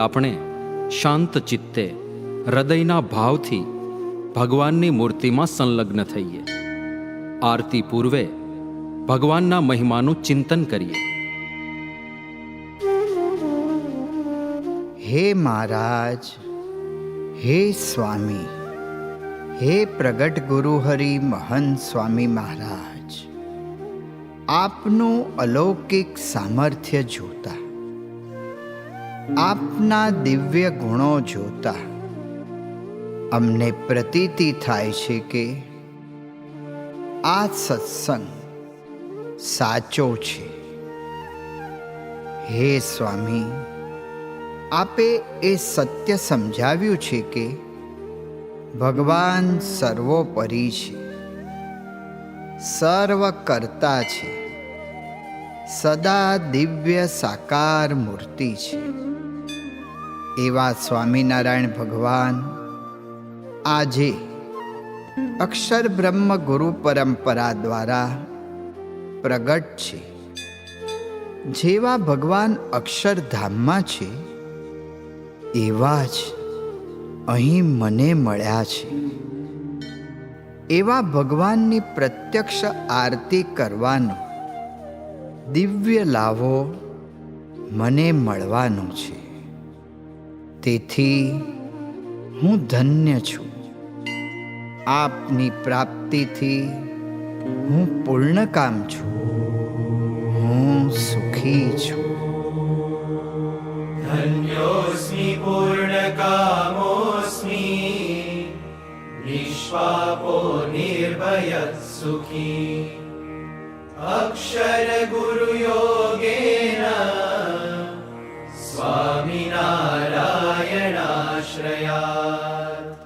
આપણે શાંત ચિત્તે હૃદયના ભાવથી ભગવાનની મૂર્તિમાં સંલગ્ન થઈએ. આરતી પૂર્વે ભગવાનના મહિમાનું ચિંતન કરીએ. હે મહારાજ, હે સ્વામી, હે પ્રગટ ગુરુ હરિ મહંત સ્વામી મહારાજ, આપનું અલૌકિક સામર્થ્ય જોતા, આપના દિવ્ય ગુણો જોતા અમને પ્રતીતિ થાય છે કે આ સત્સંગ સાચો છે. હે સ્વામી, આપે એ સત્ય સમજાવ્યું છે કે ભગવાન સર્વોપરી છે, સર્વ કરતા છે, સદા દિવ્ય સાકાર મૂર્તિ છે. એવા સ્વામિનારાયણ ભગવાન આજે અક્ષર બ્રહ્મ ગુરુ પરંપરા દ્વારા પ્રગટ છે. જેવા ભગવાન અક્ષરધામમાં છે એવા જ અહીં મને મળ્યા છે. એવા ભગવાનની પ્રત્યક્ષ આરતી કરવાનો દિવ્ય લાવો મને મળવાનો છે. તેથી હું ધન્ય છું. આપની પ્રાપ્તિથી હું પૂર્ણકામ છું, હું સુખી છું. धन्योऽस्मि पूर्णकामोऽस्मि निष्पापो निर्भयः सुखी अक्षरगुरुयोगेन स्वामिनारायणाश्रयात्.